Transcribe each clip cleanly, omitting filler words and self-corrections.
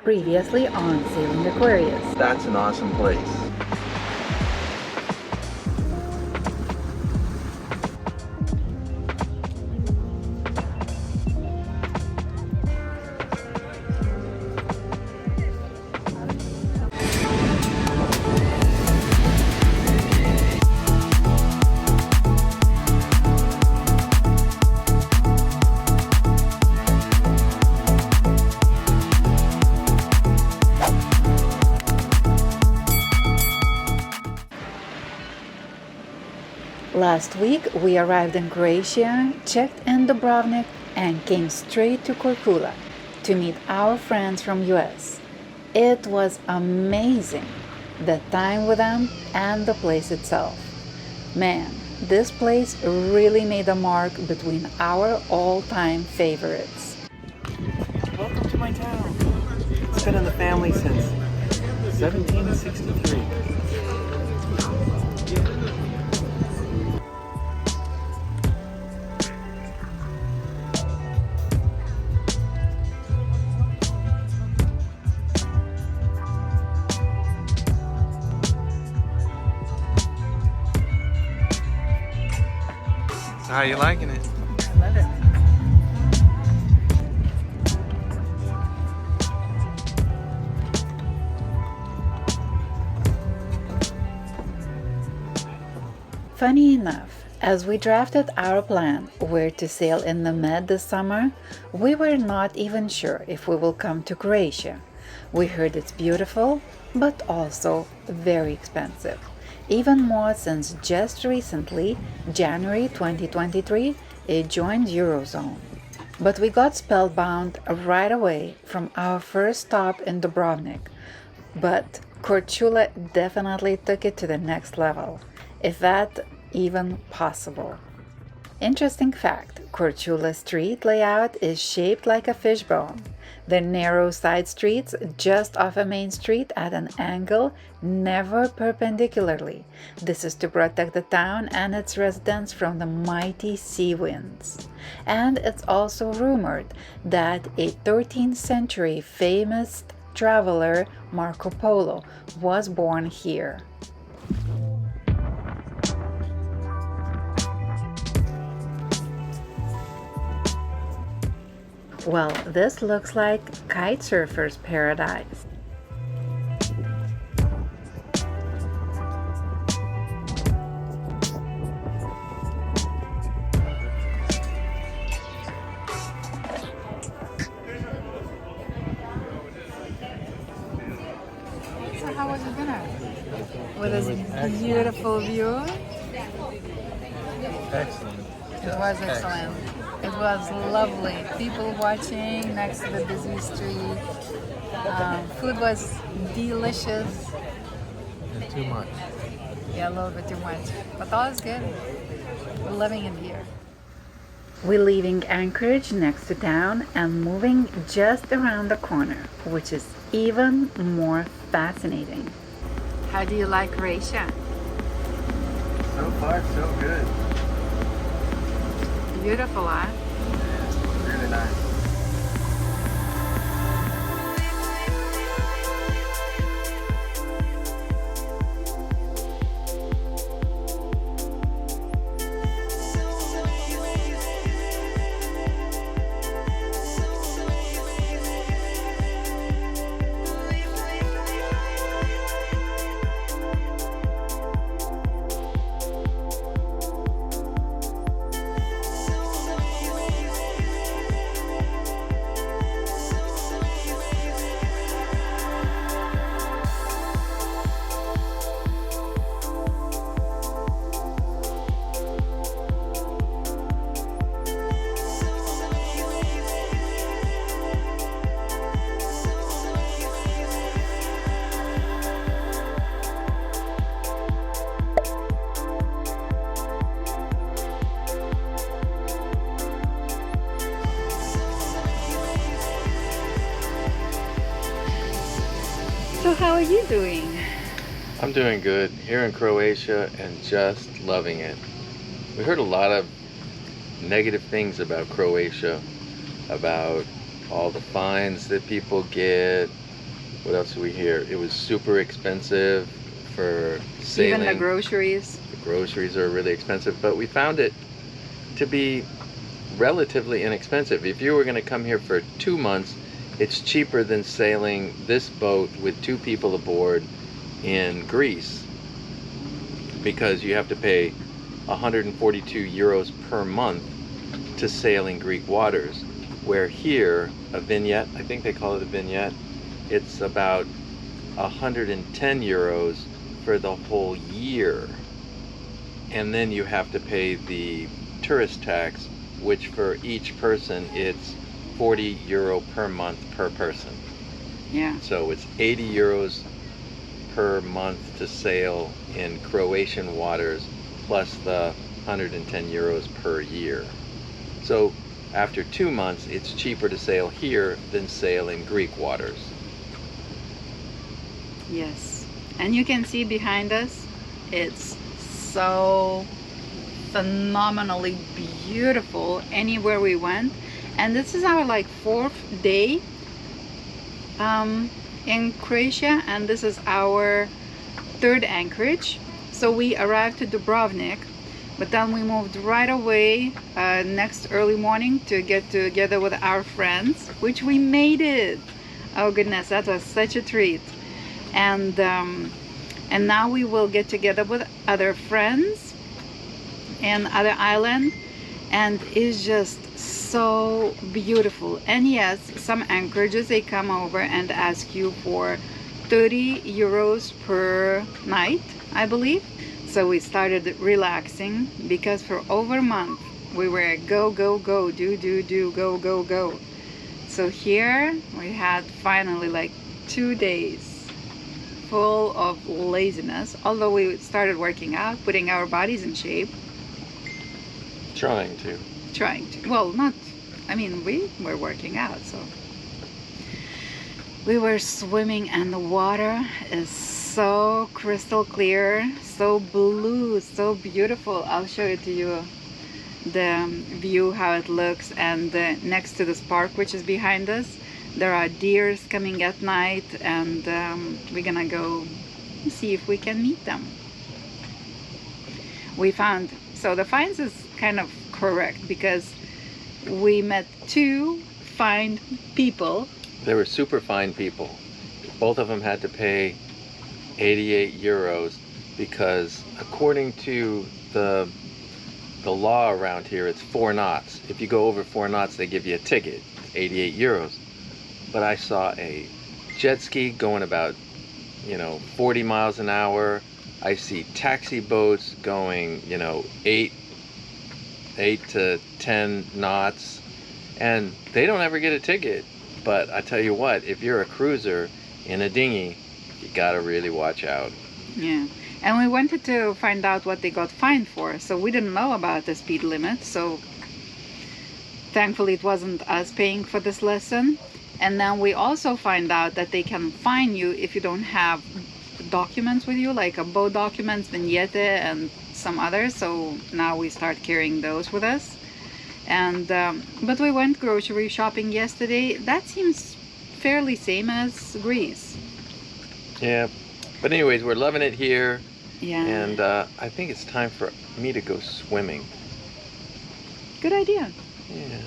Previously on Sailing Aquarius. That's an awesome place. Last week we arrived in Croatia, checked in Dubrovnik, and came straight to Korcula to meet our friends from US. It was amazing, the time with them and the place itself. Man, this place really made a mark between our all-time favorites. Welcome to my town. It's been in the family since 1763. So how you liking it? I love it. Funny enough, as we drafted our plan where to sail in the Med this summer, we were not even sure if we will come to Croatia. We heard it's beautiful, but also very expensive. Even more since just recently, January 2023, it joined Eurozone. But we got spellbound right away from our first stop in Dubrovnik. But Korcula definitely took it to the next level, if that even possible. Interesting fact, Korcula's street layout is shaped like a fishbone. The narrow side streets just off a main street at an angle, never perpendicularly. This is to protect the town and its residents from the mighty sea winds. And it's also rumored that a 13th century famous traveler, Marco Polo, was born here. Well, this looks like kite surfer's paradise. So how was your dinner? With this beautiful view? Excellent. It was excellent. It was lovely. People watching next to the busy street. Food was delicious. And too much. Yeah, a little bit too much. But all is good. We're living it here. We're leaving Anchorage next to town and moving just around the corner, which is even more fascinating. How do you like Croatia? So far, so good. Beautiful, huh? Yeah, really nice. So how are you doing? I'm doing good here in Croatia and just loving it. We heard a lot of negative things about Croatia, about all the fines that people get, What else do we hear? It was super expensive for sailing. Even the groceries. The groceries are really expensive, but we found it to be relatively inexpensive. If you were going to come here for 2 months, it's cheaper than sailing this boat with 2 people aboard in Greece, because you have to pay 142 euros per month to sail in Greek waters, where here a vignette, I think they call it a vignette, it's about 110 euros for the whole year. And then you have to pay the tourist tax, which for each person it's 40 euro per month per person. Yeah. So it's 80 euros per month to sail in Croatian waters, plus the 110 euros per year. So after 2 months, it's cheaper to sail here than sail in Greek waters. Yes. And you can see behind us, it's so phenomenally beautiful anywhere we went. And this is our like 4th day in Croatia, and this is our 3rd anchorage. So we arrived to Dubrovnik, but then we moved right away next early morning to get together with our friends, which we made it. Oh goodness, that was such a treat. And now we will get together with other friends in other island, and it's just so beautiful. And yes, some anchorages, they come over and ask you for 30 euros per night, I believe. So we started relaxing, because for over a month we were go, go, go, do, go, go, go. So here we had finally like 2 days full of laziness, although we started working out, putting our bodies in shape. Trying to. Well, not, I mean, we were working out, so. We were swimming, and the water is so crystal clear, so blue, so beautiful. I'll show it to you, the view, how it looks. And next to this park, which is behind us, there are deers coming at night, and we're gonna go see if we can meet them. We found, so the finds is kind of correct, because we met 2 fine people. They were super fine people. Both of them had to pay 88 euros because according to the law around here, it's 4 knots. If you go over 4 knots, they give you a ticket, 88 euros. But I saw a jet ski going about, 40 miles an hour. I see taxi boats going, 8 to 10 knots, and they don't ever get a ticket. But I tell you what, if you're a cruiser in a dinghy, you gotta really watch out. Yeah, and we wanted to find out what they got fined for, so we didn't know about the speed limit, so thankfully it wasn't us paying for this lesson. And then we also find out that they can fine you if you don't have documents with you, like a boat documents, vignette, and some others. So now we start carrying those with us. And but we went grocery shopping yesterday. That seems fairly same as Greece. Yeah, but anyways, we're loving it here. Yeah. And I think it's time for me to go swimming. Good idea. Yeah.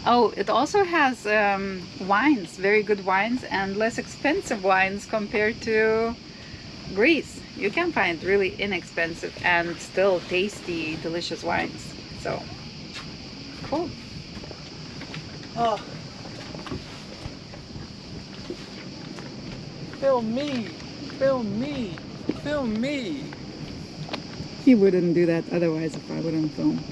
Oh, it also has wines, very good wines, and less expensive wines compared to Greece. You can find really inexpensive and still tasty, delicious wines. So, cool. Oh. Film me, film me, film me. He wouldn't do that otherwise if I wouldn't film.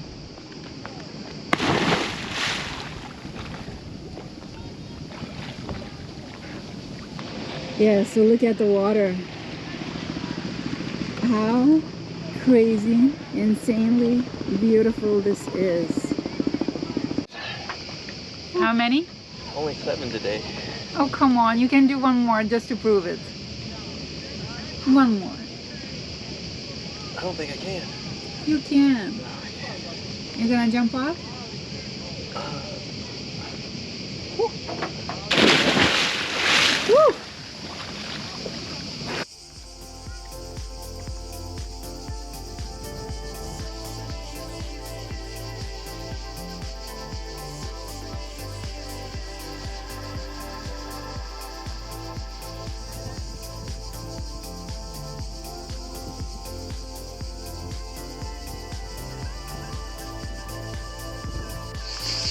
Yeah, so look at the water. How crazy, insanely beautiful this is. How many? Only 7 today. Oh, come on. You can do one more just to prove it. One more. I don't think I can. You can. No, I can't. You're gonna jump off?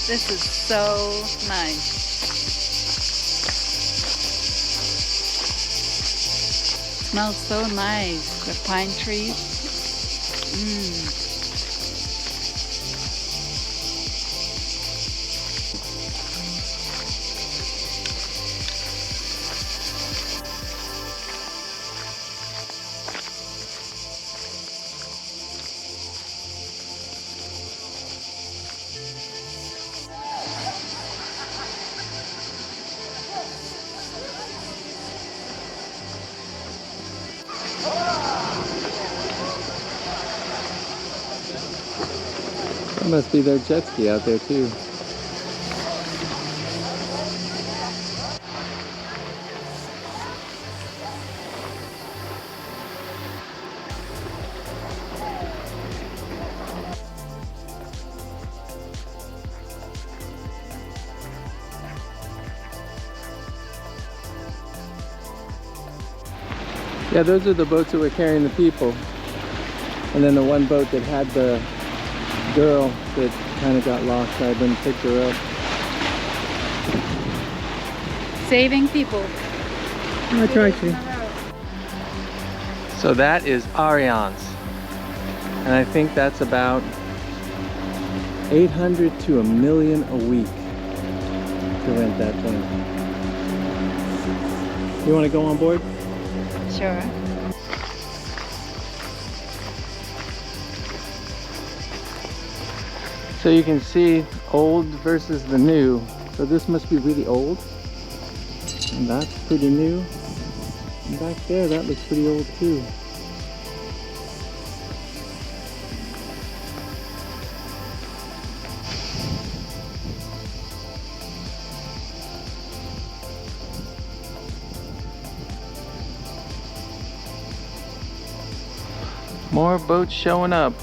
This is so nice. Smells so nice, the pine trees. That must be their jet ski out there too. Yeah, those are the boats that were carrying the people. And then the one boat that had the girl that kind of got lost, I went and picked her up. Saving people. I try to. So that is Ariane's. And I think that's about 800 to $1 million a week to rent that thing. You want to go on board? Sure. So you can see old versus the new. So this must be really old. And that's pretty new. And back there, that looks pretty old too. More boats showing up.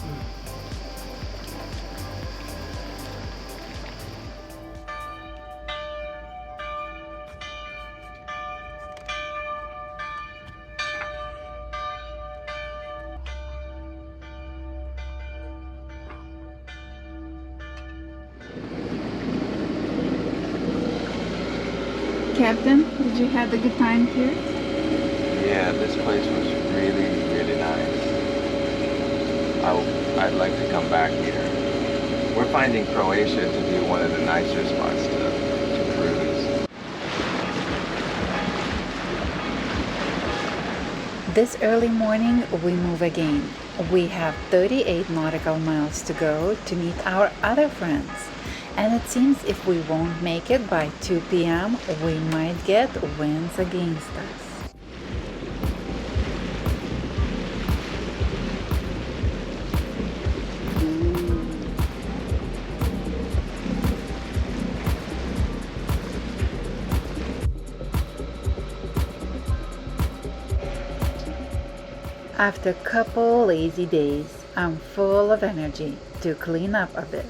Captain, did you have a good time here? Yeah, this place was really, really nice. I'd like to come back here. We're finding Croatia to be one of the nicer spots to cruise. This early morning we move again. We have 38 nautical miles to go to meet our other friends. And it seems if we won't make it by 2 p.m., we might get winds against us. After a couple lazy days, I'm full of energy to clean up a bit.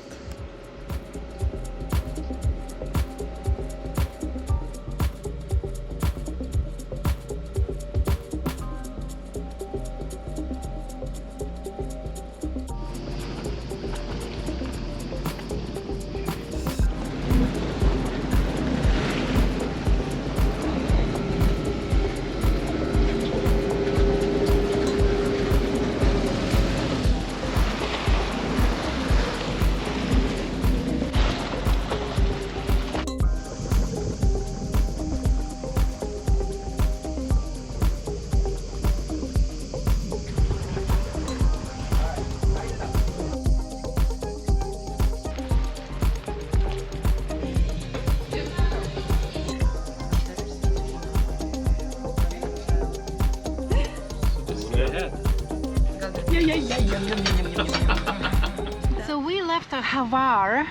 So we left Hvar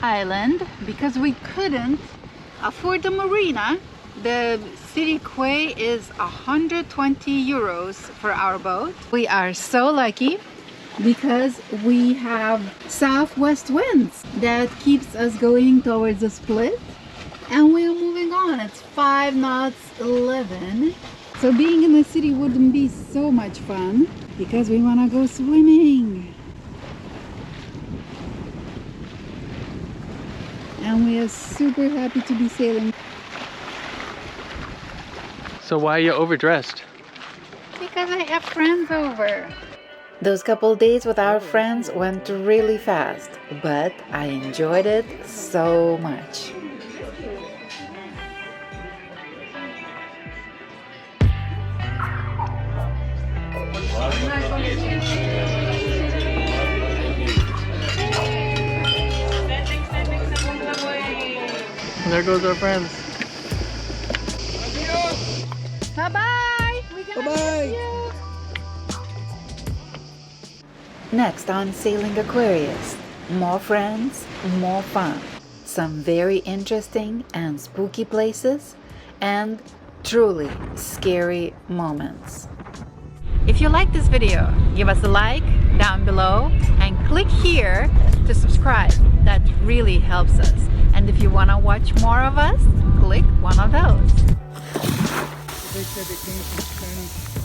Island because we couldn't afford the marina. The city quay is 120 euros for our boat. We are so lucky because we have southwest winds that keeps us going towards the split, and we are moving on. It's 5 knots 11. So being in the city wouldn't be so much fun because we want to go swimming. and we are super happy to be sailing. So why are you overdressed? Because I have friends over. Those couple days with our friends went really fast, but I enjoyed it so much. There goes our friends. Bye-bye. Bye-bye. Next on Sailing Aquarius, more friends, more fun, some very interesting and spooky places, and truly scary moments. If you like this video, give us a like down below and click here to subscribe. That really helps us. And if you want to watch more of us, click one of those. They said it came from Spanish.